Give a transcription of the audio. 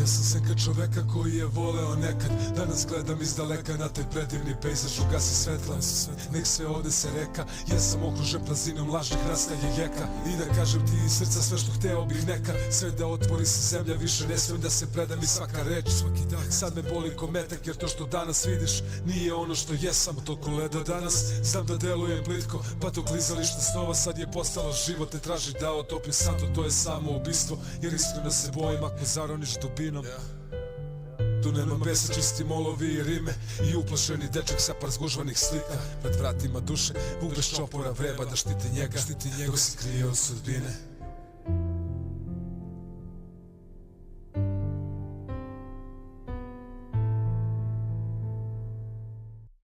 Ja sam senka čoveka koji je voleo nekad. Danas gledam iz daleka na taj predivni pejzaž. Ugasi svetla, nek sve ode se reka. Ja sam okružen prazinom lažnih nastaje jeka. I da kažem ti iz srca sve što hteo bih neka. Sve da otvori se zemlja, više ne smem da se predam. I svaka reč, svaki dah, sad me boli ko metak. Jer to što danas vidiš nije ono što jesam. Toliko leda danas, znam da delujem plitko. Pa to klizalište snova sad je postalo život. Te traži da otopim santo, to je samo ubistvo. Jer iskreno se bojim ako zaroniš dubinom. Tu nema besa, čisti molovi i rime. I uplašeni dečak sa par zgužvanih slika. Pred vratima duše, vuk bez čopora vreba da štiti njega, dok se krije od sudbine.